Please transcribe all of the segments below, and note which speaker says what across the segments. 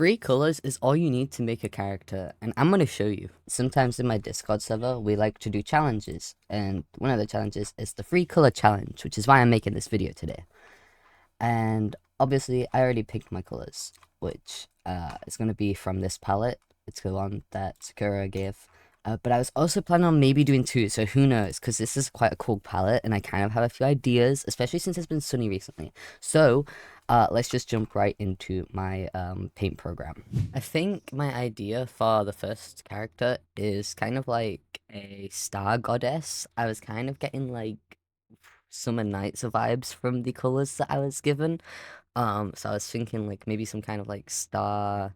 Speaker 1: Three colors is all you need to make a character, and I'm gonna show you. Sometimes in my Discord server, we like to do challenges, and one of the challenges is the three color challenge, which is why I'm making this video today. And obviously, I already picked my colors, which is gonna be from this palette. It's the one that Sakura gave. But I was also planning on maybe doing two, so who knows? Because this is quite a cool palette, and I kind of have a few ideas, especially since it's been sunny recently. So, let's just jump right into my paint program. I think my idea for the first character is kind of like a star goddess. I was kind of getting like Summer Nights vibes from the colors that I was given. So I was thinking like maybe some kind of like star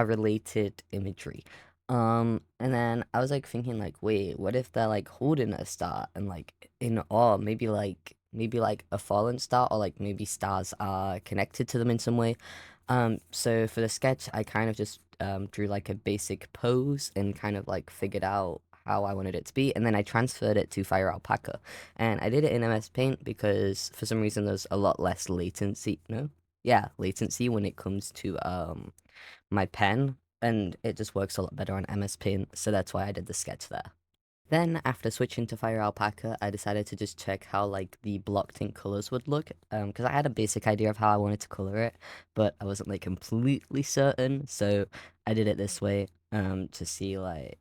Speaker 1: related imagery. And then I was like thinking like, wait, what if they're like holding a star and like in awe, maybe like a fallen star or like maybe stars are connected to them in some way. So for the sketch, I kind of just drew like a basic pose and kind of like figured out how I wanted it to be, and then I transferred it to Fire Alpaca. And I did it in MS Paint because for some reason there's a lot less latency. No? Yeah, latency when it comes to my pen, and it just works a lot better on MS Paint, so that's why I did the sketch there. Then after switching to Fire Alpaca, I decided to just check how like the block tint colors would look, because I had a basic idea of how I wanted to color it, but I wasn't like completely certain, so I did it this way, to see like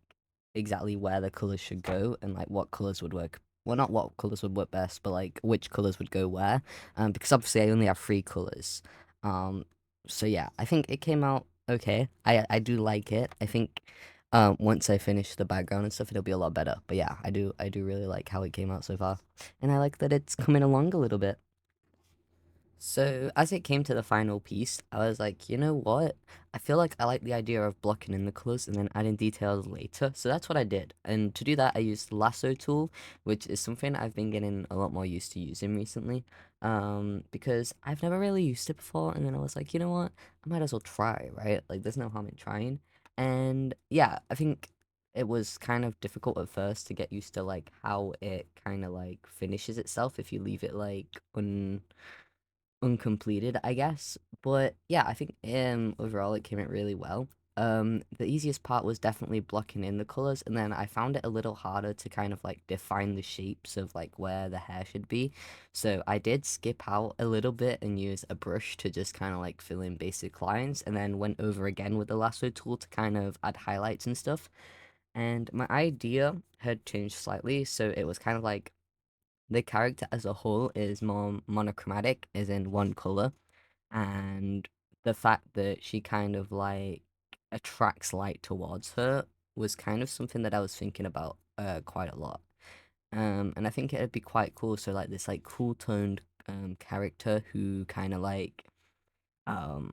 Speaker 1: exactly where the colors should go and like what colors would work. Well, not what colors would work best, but like which colors would go where. Because obviously I only have three colors. Um, so yeah, I think it came out okay. I do like it. I think once I finish the background and stuff, it'll be a lot better. But yeah, I do really like how it came out so far, and I like that it's coming along a little bit. So as it came to the final piece, I was like, you know what? I feel like I like the idea of blocking in the colors and then adding details later. So that's what I did. And to do that, I used the lasso tool, which is something I've been getting a lot more used to using recently. Because I've never really used it before, and then I was like, you know what? I might as well try, right? Like there's no harm in trying. And yeah, I think it was kind of difficult at first to get used to like how it kind of like finishes itself if you leave it like uncompleted, I guess. But yeah, I think overall it came out really well. The easiest part was definitely blocking in the colors, and then I found it a little harder to kind of like define the shapes of like where the hair should be. So I did skip out a little bit and use a brush to just kind of like fill in basic lines, and then went over again with the lasso tool to kind of add highlights and stuff. And my idea had changed slightly, so it was kind of like the character as a whole is more monochromatic, is in one color, and the fact that she kind of like attracts light towards her was kind of something that I was thinking about quite a lot. And I think it'd be quite cool. So like this like cool toned character um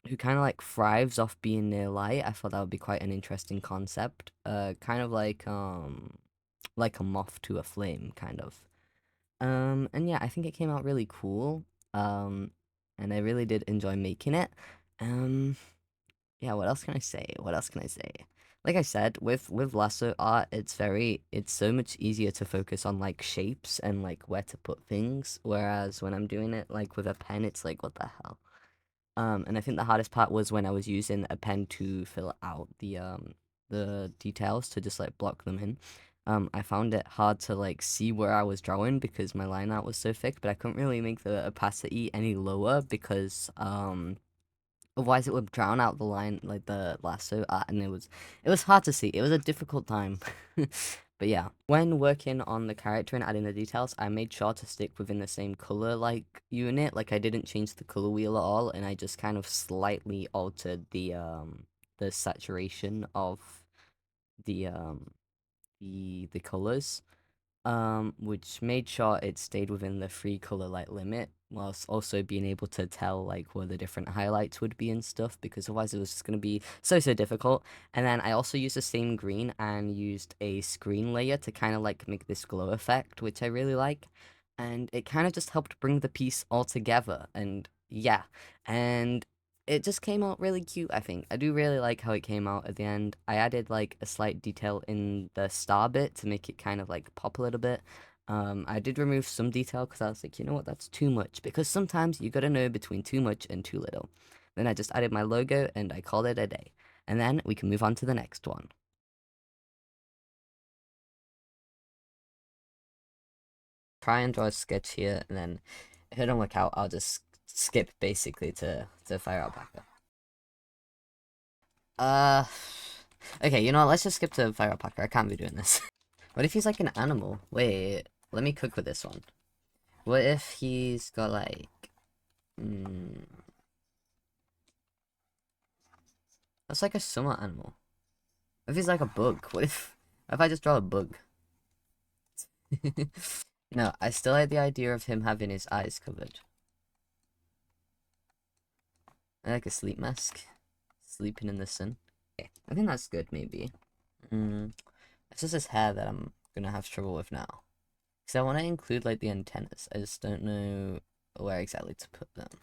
Speaker 1: who kind of like thrives off being near light. I thought that would be quite an interesting concept. Kind of like a moth to a flame, kind of. And yeah, I think it came out really cool. Um, and I really did enjoy making it. Um, yeah, what else can I say? What else can I say? Like I said, with lasso art, it's so much easier to focus on like shapes and like where to put things, whereas when I'm doing it like with a pen, it's like what the hell? And I think the hardest part was when I was using a pen to fill out the details to just like block them in. I found it hard to like see where I was drawing because my line art was so thick, but I couldn't really make the opacity any lower because otherwise it would drown out the line like the lasso art, and it was hard to see. It was a difficult time. But yeah, when working on the character and adding the details, I made sure to stick within the same color like unit. Like I didn't change the color wheel at all, and I just kind of slightly altered the saturation of the the colors, which made sure it stayed within the three color like limit, whilst also being able to tell like where the different highlights would be and stuff, because otherwise it was just gonna be so difficult. And then I also used the same green and used a screen layer to kind of like make this glow effect, which I really like, and it kind of just helped bring the piece all together. And yeah, and it just came out really cute, I think. I do really like how it came out at the end. I added like a slight detail in the star bit to make it kind of like pop a little bit. I did remove some detail because I was like, you know what, that's too much. Because sometimes you gotta know between too much and too little. Then I just added my logo and I called it a day. And then we can move on to the next one. Try and draw a sketch here, and then if it don't work out, I'll just skip basically to Fire Alpaca. Okay, you know what, let's just skip to Fire Alpaca. I can't be doing this. What if he's like an animal? Wait, let me cook with this one. What if he's got like... That's like a summer animal. What if he's like a bug? What if I just draw a bug? No, I still like the idea of him having his eyes covered. I like a sleep mask. Sleeping in the sun. Okay, I think that's good, maybe. It's just his hair that I'm gonna have trouble with now. Because I want to include, like, the antennas. I just don't know where exactly to put them.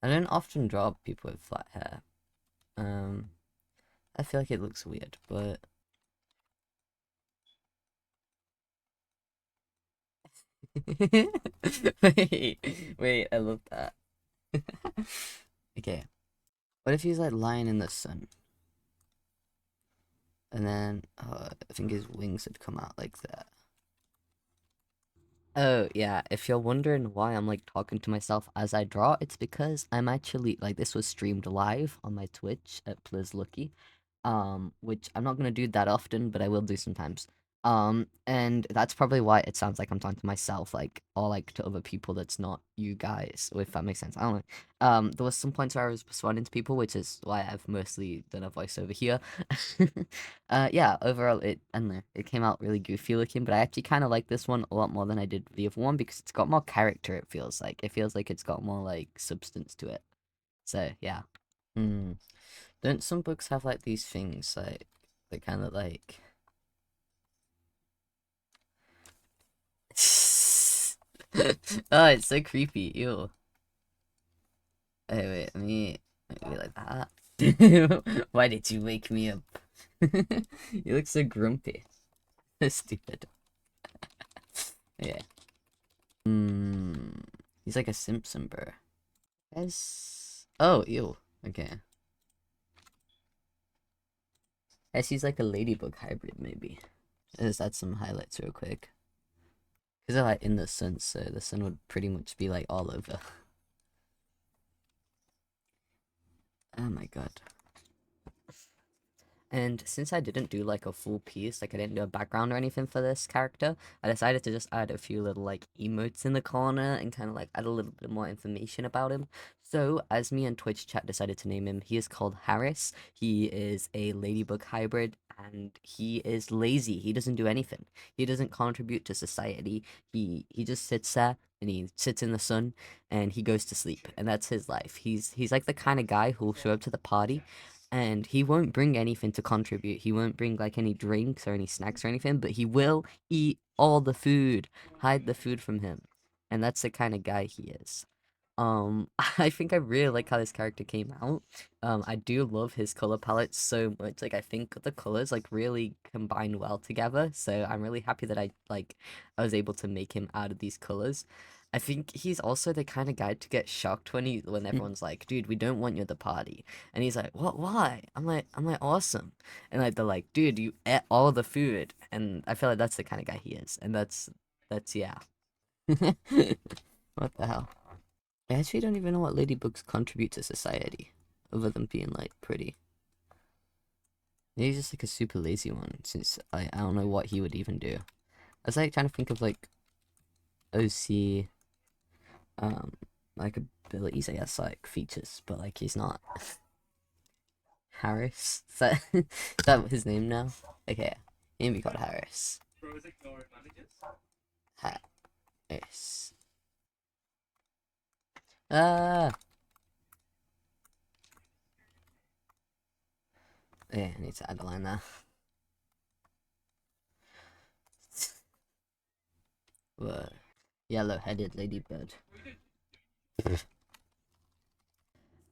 Speaker 1: I don't often draw people with flat hair. I feel like it looks weird, but... wait, I love that. Okay. What if he's, like, lying in the sun? And then, I think his wings would come out like that. Oh, yeah, if you're wondering why I'm, like, talking to myself as I draw, it's because I'm actually, like, this was streamed live on my Twitch at PlizLucky, which I'm not gonna do that often, but I will do sometimes. And that's probably why it sounds like I'm talking to myself, like, or, like, to other people that's not you guys, if that makes sense. I don't know. There was some points where I was responding to people, which is why I've mostly done a voiceover here. Yeah, overall, I don't know, it came out really goofy looking, but I actually kind of like this one a lot more than I did the other one because it's got more character, it feels like. It feels like it's got more, like, substance to it. So, yeah. Don't some books have, like, these things, like, they kind of, like... Oh, it's so creepy, ew. Wait, let me like that. Why did you wake me up? You look so grumpy. Stupid. Yeah. He's like a Simpson burr. Yes. Oh, ew. Okay. Guess he's like a ladybug hybrid, maybe. Let's add some highlights real quick. Because they're like in the sun, so the sun would pretty much be like all over. Oh my god. And since I didn't do like a full piece, like I didn't do a background or anything for this character, I decided to just add a few little like emotes in the corner and kind of like add a little bit more information about him. So as me and Twitch chat decided to name him, he is called Harris. He is a ladybug hybrid and he is lazy. He doesn't do anything. He doesn't contribute to society. He just sits there and he sits in the sun and he goes to sleep, and that's his life. He's like the kind of guy who'll show up to the party and he won't bring anything to contribute. He won't bring like any drinks or any snacks or anything, but he will eat all the food. Hide the food from him. And that's the kind of guy he is. I think I really like how this character came out. I do love his color palette so much. Like I think the colors like really combine well together. So I'm really happy that I was able to make him out of these colors. I think he's also the kind of guy to get shocked when everyone's like, "Dude, we don't want you at the party," and he's like, "What? Why?" I'm like, "Awesome," and like they're like, "Dude, you ate all the food," and I feel like that's the kind of guy he is, and that's yeah. What the hell? I actually don't even know what ladybugs contribute to society, other than being like pretty. Maybe he's just like a super lazy one, since I don't know what he would even do. I was like trying to think of like OC like abilities, I guess, like features, but like he's not. Harris? Is that his name now? Okay, he can be called Harris. Harris. Ah! Yeah, I need to add a line there. Whoa. Yellow-headed ladybird.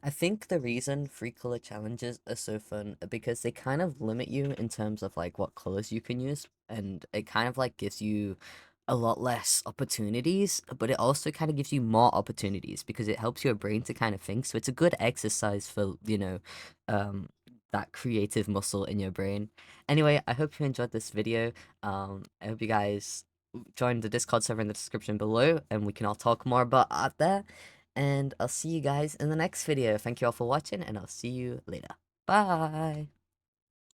Speaker 1: I think the reason free color challenges are so fun are because they kind of limit you in terms of like what colors you can use, and it kind of like gives you a lot less opportunities, but it also kind of gives you more opportunities because it helps your brain to kind of think. So it's a good exercise for, um, that creative muscle in your brain. Anyway, I hope you enjoyed this video. I hope you guys join the Discord server in the description below and we can all talk more about art there. And I'll see you guys in the next video. Thank you all for watching and I'll see you later. Bye.